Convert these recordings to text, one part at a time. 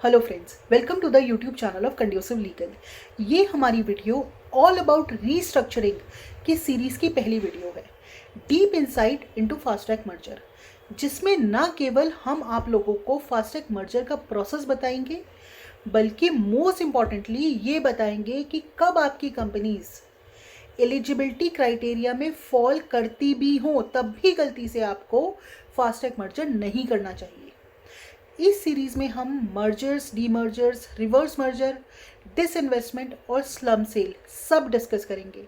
Hello friends, welcome to the YouTube channel of Conducive Legal. ये हमारी video all about restructuring की series की पहली वीडियो है, deep insight into fast track merger, जिसमें न केवल हम आप लोगों को फास्ट ट्रैक मर्जर का प्रोसेस बताएंगे, बल्कि मोस्ट इम्पॉर्टेंटली ये बताएंगे कि कब आपकी कंपनीज एलिजिबिलिटी क्राइटेरिया में फॉल करती भी हो तब भी गलती से आपको फास्ट ट्रैक मर्जर नहीं करना चाहिए। इस सीरीज़ में हम मर्जर्स, डीमर्जर्स, रिवर्स मर्जर, डिसइन्वेस्टमेंट और स्लम सेल सब डिस्कस करेंगे।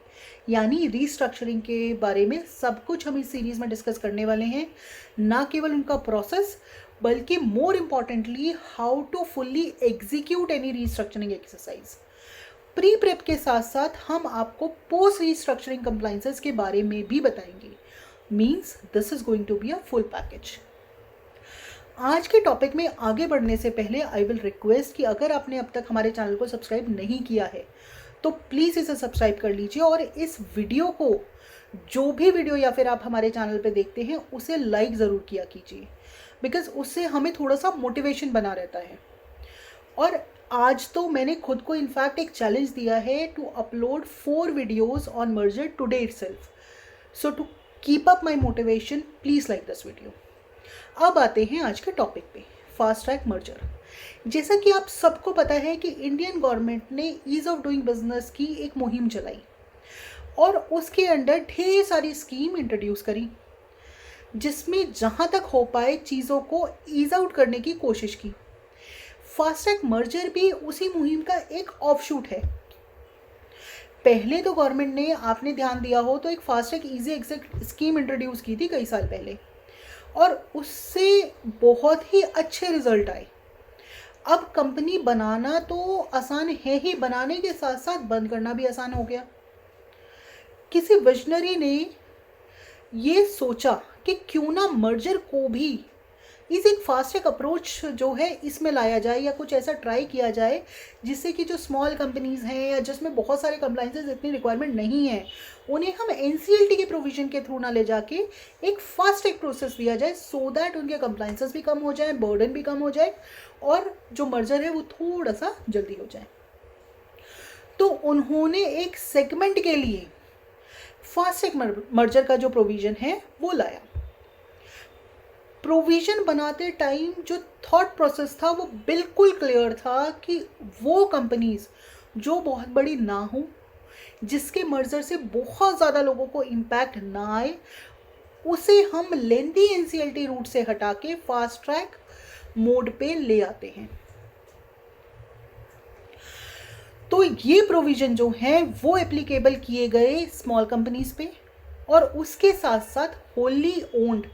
यानी रीस्ट्रक्चरिंग के बारे में सब कुछ हम इस सीरीज़ में डिस्कस करने वाले हैं, ना केवल उनका प्रोसेस बल्कि more importantly how to fully execute any restructuring exercise. Pre prep के साथ साथ हम आपको पोस्ट रीस्ट्रक्चरिंग कंप्लाइंसेस के बारे में भी बताएंगे। Means this is going to be a full package. आज के टॉपिक में आगे बढ़ने से पहले आई विल रिक्वेस्ट कि अगर आपने अब तक हमारे चैनल को सब्सक्राइब नहीं किया है तो प्लीज़ इसे सब्सक्राइब कर लीजिए और इस वीडियो को, जो भी वीडियो या फिर आप हमारे चैनल पे देखते हैं, उसे लाइक ज़रूर किया कीजिए, बिकॉज उससे हमें थोड़ा सा मोटिवेशन बना रहता है। और आज तो मैंने खुद को इनफैक्ट एक चैलेंज दिया है to upload 4 videos on merger today itself. So to keep up my motivation, please like this video. अब आते हैं आज के टॉपिक पे, फास्ट ट्रैक मर्जर। जैसा कि आप सबको पता है कि इंडियन गवर्नमेंट ने ईज़ ऑफ डूइंग बिजनेस की एक मुहिम चलाई और उसके अंडर ढेर सारी स्कीम इंट्रोड्यूस करी, जिसमें जहाँ तक हो पाए चीज़ों को ईज आउट करने की कोशिश की। फास्ट ट्रैक मर्जर भी उसी मुहिम का एक ऑफशूट है। पहले तो गवर्नमेंट ने, आपने ध्यान दिया हो तो, एक fast track easy exit scheme introduce की थी कई साल पहले और उससे बहुत ही अच्छे रिजल्ट आए। अब कंपनी बनाना तो आसान है ही, बनाने के साथ साथ बंद करना भी आसान हो गया। किसी विजनरी ने ये सोचा कि क्यों ना मर्जर को भी इस एक फास्ट ट्रैक अप्रोच जो है इसमें लाया जाए, या कुछ ऐसा ट्राई किया जाए जिससे कि जो स्मॉल कंपनीज हैं या जिसमें बहुत सारे कंप्लाइंसेस इतनी रिक्वायरमेंट नहीं है, उन्हें हम एनसीएलटी के प्रोविजन के थ्रू ना ले जाके एक फास्ट ट्रैक प्रोसेस दिया जाए, सो दैट उनके कंप्लाइंसेस भी कम हो जाए, बर्डन भी कम हो जाए और जो मर्जर है वो थोड़ा सा जल्दी हो जाए। तो उन्होंने एक सेगमेंट के लिए फास्ट ट्रैक मर्जर का जो प्रोविजन है वो लाया। प्रोविजन बनाते टाइम जो थॉट प्रोसेस था वो बिल्कुल क्लियर था कि वो कंपनीज जो बहुत बड़ी ना हो, जिसके मर्जर से बहुत ज़्यादा लोगों को इम्पैक्ट ना आए, उसे हम लेंदी एनसीएलटी रूट से हटा के फास्ट ट्रैक मोड पे ले आते हैं। तो ये प्रोविजन जो है वो एप्लीकेबल किए गए स्मॉल कंपनीज पे और उसके साथ साथ होली ओन्ड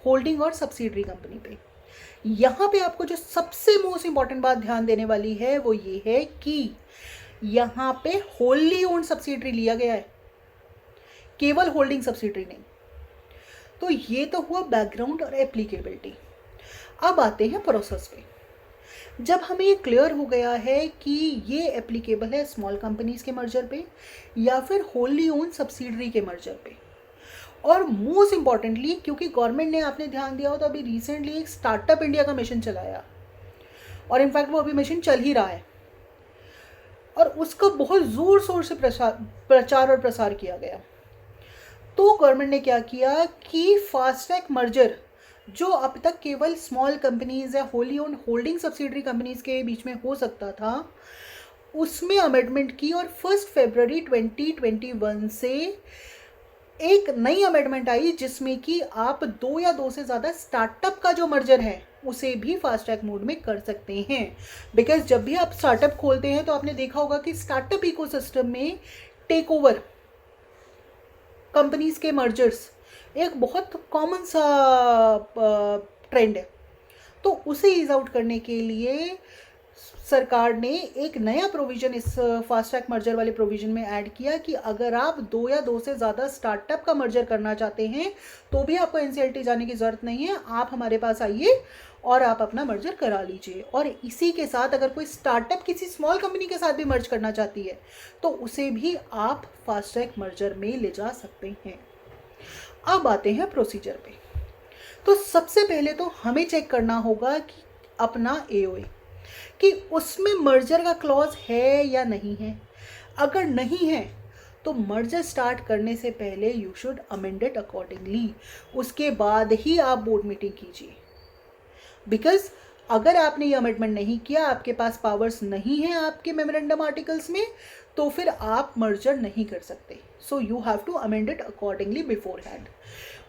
होल्डिंग और सब्सिडरी कंपनी पे। यहाँ पे आपको जो सबसे मोस्ट इंपॉर्टेंट बात ध्यान देने वाली है वो ये है कि यहाँ पे होल्ली ओन्ड सब्सिडरी लिया गया है, केवल होल्डिंग सब्सिडरी नहीं। तो ये तो हुआ बैकग्राउंड और एप्लीकेबिलिटी। अब आते हैं प्रोसेस पे। जब हमें ये क्लियर हो गया है कि ये एप्लीकेबल है स्मॉल कंपनीज के मर्जर पे या फिर होल्ली ओन्ड सब्सिडरी के मर्जर पे, और मोस्ट इम्पॉर्टेंटली क्योंकि गवर्नमेंट ने, आपने ध्यान दिया हो तो अभी रिसेंटली एक स्टार्टअप इंडिया का मिशन चलाया और इनफैक्ट वो अभी मिशन चल ही रहा है और उसका बहुत ज़ोर शोर से प्रचार और प्रसार किया गया। तो गवर्नमेंट ने क्या किया कि फास्ट ट्रैक मर्जर जो अब तक केवल स्मॉल कंपनीज या wholly owned holding subsidiary companies के बीच में हो सकता था, उसमें अमेंडमेंट की और 1 फरवरी 2021 से एक नई अमेंडमेंट आई जिसमें कि आप 2 या 2 से ज़्यादा स्टार्टअप का जो मर्जर है उसे भी फास्ट ट्रैक मोड में कर सकते हैं। बिकॉज जब भी आप स्टार्टअप खोलते हैं तो आपने देखा होगा कि स्टार्टअप इकोसिस्टम में टेक ओवर कंपनीज के मर्जर्स एक बहुत कॉमन सा ट्रेंड है। तो उसे ईज आउट करने के लिए सरकार ने एक नया प्रोविजन इस फास्ट ट्रैक मर्जर वाले प्रोविजन में ऐड किया कि अगर आप 2 या 2 से ज़्यादा स्टार्टअप का मर्जर करना चाहते हैं तो भी आपको एनसीएलटी जाने की ज़रूरत नहीं है, आप हमारे पास आइए और आप अपना मर्जर करा लीजिए। और इसी के साथ अगर कोई स्टार्टअप किसी स्मॉल कंपनी के साथ भी मर्ज करना चाहती है तो उसे भी आप फास्ट ट्रैक मर्जर में ले जा सकते हैं। अब आते हैं प्रोसीजर पे। तो सबसे पहले तो हमें चेक करना होगा कि अपना एओए, कि उसमें मर्जर का क्लॉज है या नहीं है। अगर नहीं है तो मर्जर स्टार्ट करने से पहले you should amend it accordingly, उसके बाद ही आप बोर्ड मीटिंग कीजिए। बिकॉज अगर आपने ये अमेंडमेंट नहीं किया, आपके पास पावर्स नहीं है आपके मेमोरेंडम आर्टिकल्स में, तो फिर आप मर्जर नहीं कर सकते। So you have to amend it accordingly beforehand.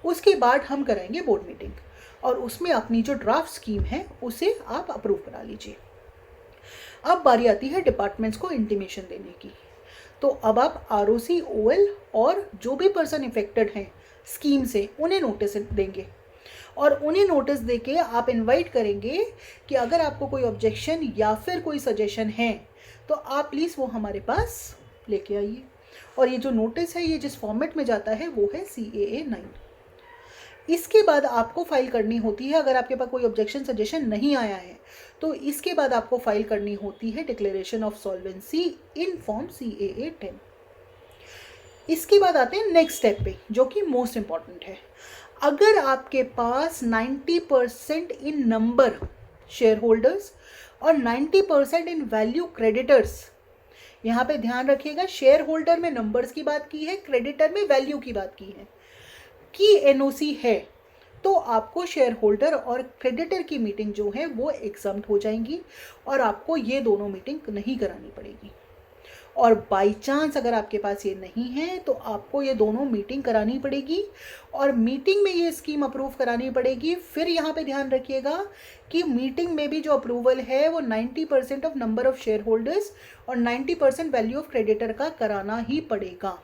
उसके बाद हम कराएंगे बोर्ड मीटिंग और उसमें अपनी जो ड्राफ्ट स्कीम है उसे आप अप्रूव करा लीजिए। अब बारी आती है डिपार्टमेंट्स को इंटीमेशन देने की। तो अब आप ROC, OL और जो भी पर्सन इफेक्टेड हैं स्कीम से उन्हें नोटिस देंगे और उन्हें नोटिस देके आप इनवाइट करेंगे कि अगर आपको कोई ऑब्जेक्शन या फिर कोई सजेशन है तो आप प्लीज़ वो हमारे पास लेके आइए। और ये जो नोटिस है ये जिस फॉर्मेट में जाता है वो है CAA 9। इसके बाद आपको फाइल करनी होती है, अगर आपके पास कोई ऑब्जेक्शन सजेशन नहीं आया है तो इसके बाद आपको फाइल करनी होती है declaration of solvency in form CAA 10। इसके बाद आते हैं नेक्स्ट स्टेप पे जो कि मोस्ट इंपॉर्टेंट है। अगर आपके पास 90% इन नंबर शेयर होल्डर्स और 90% इन वैल्यू क्रेडिटर्स, यहाँ पे ध्यान रखिएगा शेयर होल्डर में नंबर्स की बात की है, क्रेडिटर में वैल्यू की बात की है, की NOC है, तो आपको शेयर होल्डर और क्रेडिटर की मीटिंग जो है वो एग्जम्प्ट हो जाएंगी और आपको ये दोनों मीटिंग नहीं करानी पड़ेगी। और बाई चांस अगर आपके पास ये नहीं है तो आपको ये दोनों मीटिंग करानी पड़ेगी और मीटिंग में ये स्कीम अप्रूव करानी पड़ेगी। फिर यहाँ पे ध्यान रखिएगा कि मीटिंग में भी जो अप्रूवल है वो 90% of number of share holders और 90% वैल्यू ऑफ क्रेडिटर का कराना ही पड़ेगा।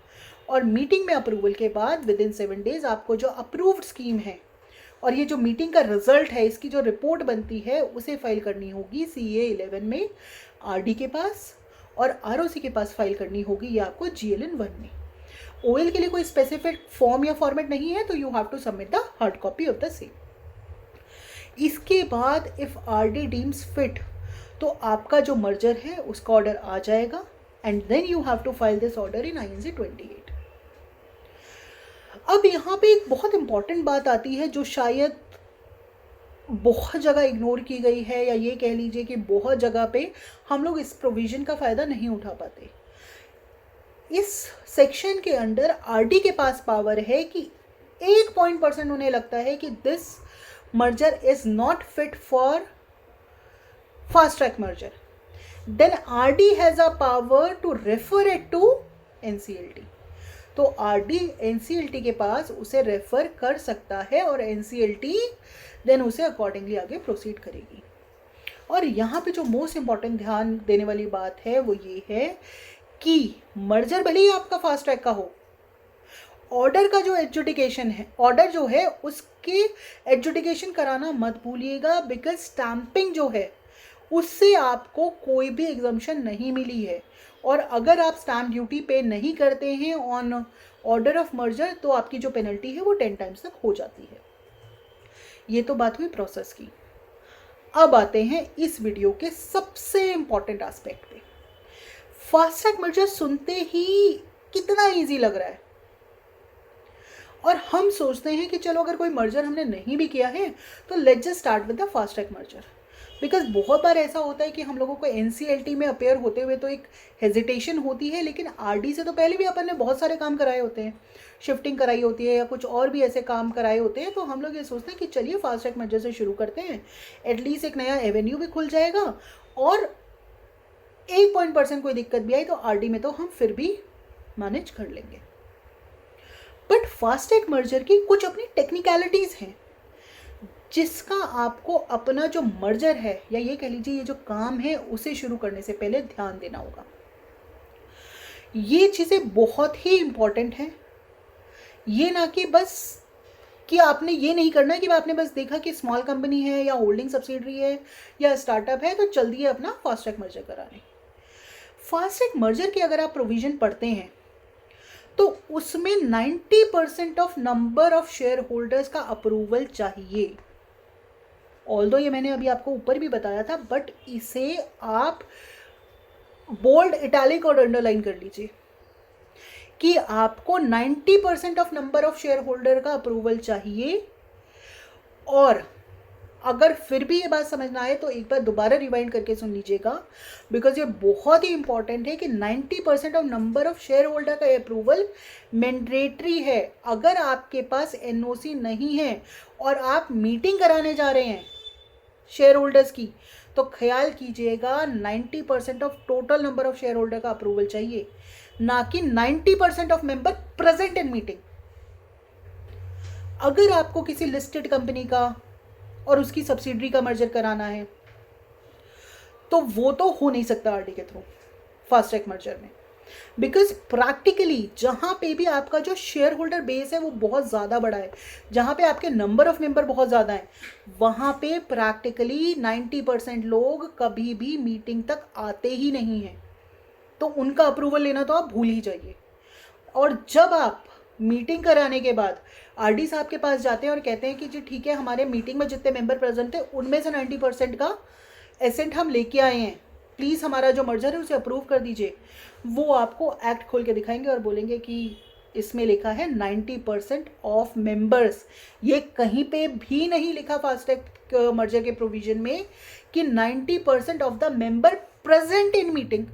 और मीटिंग में अप्रूवल के बाद विदिन 7 डेज आपको जो अप्रूव्ड स्कीम है और ये जो मीटिंग का रिजल्ट है इसकी जो रिपोर्ट बनती है उसे फाइल करनी होगी CA 11 में, RD के पास और ROC के पास फाइल करनी होगी ये आपको GLN 1 में। OL के लिए कोई स्पेसिफिक फॉर्म या फॉर्मेट नहीं है तो you have to submit the hard copy of the same. इसके बाद इफ RD डीम्स फिट तो आपका जो मर्जर है उसका ऑर्डर आ जाएगा and then you have to file this order in INC 28। अब यहाँ पे एक बहुत इंपॉर्टेंट बात आती है जो शायद बहुत जगह इग्नोर की गई है या ये कह लीजिए कि बहुत जगह पे हम लोग इस प्रोविज़न का फ़ायदा नहीं उठा पाते। इस सेक्शन के अंडर RD के पास पावर है कि 1% उन्हें लगता है कि this merger is not fit for fast track merger, then RD has a power to refer it to NCLT। तो RD NCLT के पास उसे रेफर कर सकता है और NCLT देन उसे अकॉर्डिंगली आगे प्रोसीड करेगी। और यहाँ पे जो मोस्ट इम्पॉर्टेंट ध्यान देने वाली बात है वो ये है कि मर्जर भले ही आपका फास्ट ट्रैक का हो, ऑर्डर का जो एडजुडिकेशन है, ऑर्डर जो है उसके एडजुडिकेशन कराना मत भूलिएगा, बिकॉज स्टैंपिंग जो है उससे आपको कोई भी एग्जम्पशन नहीं मिली है और अगर आप स्टैम्प ड्यूटी पे नहीं करते हैं ऑन ऑर्डर ऑफ मर्जर तो आपकी जो पेनल्टी है वो 10 टाइम्स तक हो जाती है। ये तो बात हुई प्रोसेस की। अब आते हैं इस वीडियो के सबसे इंपॉर्टेंट एस्पेक्ट पे। फास्ट ट्रैक मर्जर सुनते ही कितना इजी लग रहा है और हम सोचते हैं कि चलो अगर कोई मर्जर हमने नहीं भी किया है तो let's just start with the fast track merger. Because बहुत बार ऐसा होता है कि हम लोगों को NCLT में अपेयर होते हुए तो एक हेजिटेशन होती है, लेकिन RD से तो पहले भी अपन ने बहुत सारे काम कराए होते हैं, शिफ्टिंग कराई होती है या कुछ और भी ऐसे काम कराए होते हैं, तो हम लोग ये सोचते हैं कि चलिए फास्ट ट्रैक मर्जर से शुरू करते हैं, एटलीस्ट एक नया एवेन्यू भी खुल जाएगा और 1% कोई दिक्कत भी आई तो RD में तो हम फिर भी मैनेज कर लेंगे। बट फास्ट ट्रैक मर्जर की कुछ अपनी टेक्निकलिटीज़ हैं जिसका आपको अपना जो मर्जर है या ये कह लीजिए ये जो काम है उसे शुरू करने से पहले ध्यान देना होगा। ये चीज़ें बहुत ही इम्पॉर्टेंट हैं। ये ना कि बस कि आपने ये नहीं करना है कि आपने बस देखा कि स्मॉल कंपनी है या होल्डिंग सब्सिडरी है या स्टार्टअप है तो जल्दी अपना फास्ट ट्रैक मर्जर कराएं। फास्ट ट्रैक मर्जर की अगर आप प्रोविज़न पढ़ते हैं तो उसमें 90% of number of share holders का अप्रूवल चाहिए। ऑल्दो ये मैंने अभी आपको ऊपर भी बताया था, बट इसे आप बोल्ड, इटैलिक और अंडरलाइन कर लीजिए कि आपको 90% of number of share holder का अप्रूवल चाहिए और अगर फिर भी ये बात समझ ना आए तो एक बार दोबारा रिवाइंड करके सुन लीजिएगा, बिकॉज ये बहुत ही इंपॉर्टेंट है कि 90% of number of share holder का अप्रूवल मैंडेटरी है। अगर आपके पास एनओसी नहीं है और आप मीटिंग कराने जा रहे हैं शेयर होल्डर्स की, तो ख्याल कीजिएगा 90% of total number of share holder का अप्रूवल चाहिए, ना कि 90% of member present in meeting. अगर आपको किसी लिस्टेड कंपनी का और उसकी सब्सिडरी का मर्जर कराना है तो वो तो हो नहीं सकता आरडी के थ्रू फास्ट ट्रैक मर्जर में, बिकॉज प्रैक्टिकली जहाँ पे भी आपका जो शेयर होल्डर बेस है वो बहुत ज़्यादा बड़ा है, जहाँ पे आपके नंबर ऑफ मेंबर बहुत ज़्यादा हैं, वहाँ पे प्रैक्टिकली 90% लोग कभी भी मीटिंग तक आते ही नहीं हैं, तो उनका अप्रूवल लेना तो आप भूल ही जाइए। और जब आप मीटिंग कराने के बाद आरडी साहब के पास जाते हैं और कहते हैं कि जी ठीक है, हमारे मीटिंग में जितने मेंबर प्रेजेंट थे उनमें से 90% का एसेंट हम लेके आए हैं, प्लीज़ हमारा जो मर्जर है उसे अप्रूव कर दीजिए, वो आपको एक्ट खोल के दिखाएंगे और बोलेंगे कि इसमें लिखा है 90% ऑफ मेंबर्स। ये कहीं पे भी नहीं लिखा फास्ट ट्रैक मर्जर के प्रोविजन में कि 90% of the member present in meeting,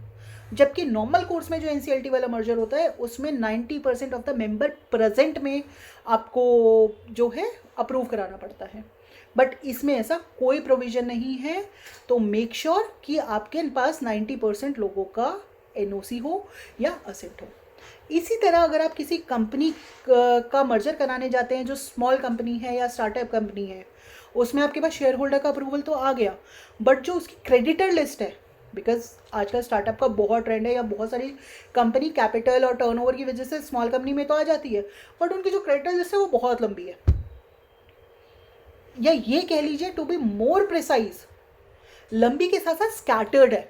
जबकि नॉर्मल कोर्स में जो एनसीएलटी वाला मर्जर होता है उसमें 90% ऑफ द मेंबर प्रेजेंट में आपको जो है अप्रूव कराना पड़ता है, बट इसमें ऐसा कोई प्रोविज़न नहीं है। तो मेक श्योर कि आपके पास 90% लोगों का एनओसी हो या असेट हो। इसी तरह अगर आप किसी कंपनी का मर्जर कराने जाते हैं जो स्मॉल कंपनी है या स्टार्टअप कंपनी है, उसमें आपके पास शेयर होल्डर का अप्रूवल तो आ गया, बट जो उसकी क्रेडिटर लिस्ट है, बिकॉज आजकल स्टार्टअप का बहुत ट्रेंड है या बहुत सारी कंपनी कैपिटल और टर्नओवर की वजह से स्मॉल कंपनी में तो आ जाती है, बट उनकी जो क्रेडिटर लिस्ट है वो बहुत लंबी है, या ये कह लीजिए टू बी मोर प्रिसाइज लंबी के साथ साथ स्कैटर्ड है,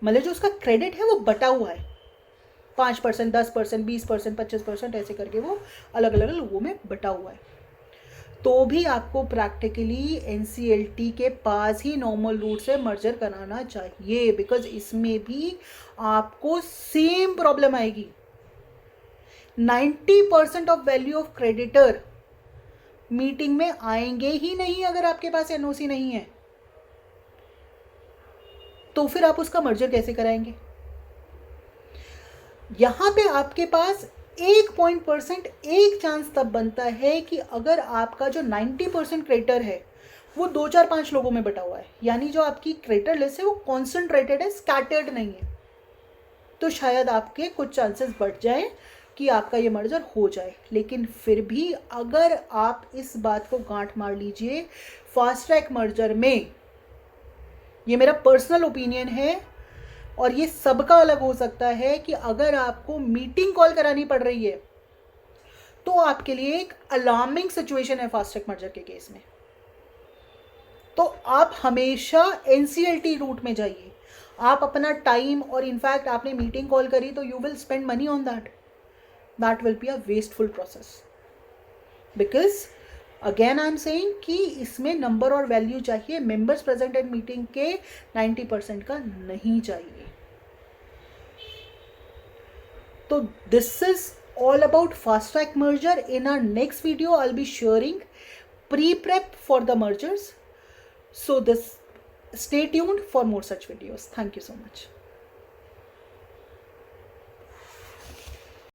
मतलब जो उसका क्रेडिट है वो बटा हुआ है, 5%, 10%, 20%, 25% ऐसे करके वो अलग अलग लोगों में बटा हुआ है। तो भी आपको प्रैक्टिकली एनसीएलटी के पास ही नॉर्मल रूट से मर्जर कराना चाहिए, बिकॉज इसमें भी आपको सेम प्रॉब्लम आएगी। 90% of value of creditor meeting में आएंगे ही नहीं अगर आपके पास एनओसी नहीं है, तो फिर आप उसका मर्जर कैसे कराएंगे? यहां पे आपके पास 1% एक चांस तब बनता है कि अगर आपका जो 90% क्रेडिटर है वो 2-4-5 लोगों में बटा हुआ है, यानी जो आपकी क्रेडिटर लिस्ट है वो कॉन्सेंट्रेटेड है, स्कैटर्ड नहीं है, तो शायद आपके कुछ चांसेस बढ़ जाए कि आपका ये मर्जर हो जाए। लेकिन फिर भी अगर आप इस बात को गांठ मार लीजिए, फास्ट ट्रैक मर्जर में, ये मेरा पर्सनल ओपिनियन है और ये सबका अलग हो सकता है, कि अगर आपको मीटिंग कॉल करानी पड़ रही है तो आपके लिए एक अलार्मिंग सिचुएशन है फास्ट ट्रैक मर्जर के केस में, तो आप हमेशा एनसीएलटी रूट में जाइए। आप अपना टाइम, और इनफैक्ट आपने मीटिंग कॉल करी तो you will spend money on that will be a wasteful process, because again I am saying कि इसमें नंबर और वैल्यू चाहिए, मेंबर्स प्रेजेंट इन मीटिंग के 90% का नहीं चाहिए। तो this is all about fast track merger. In our next video I'll be sharing pre-prep for the mergers, so stay tuned for more such videos. Thank you so much.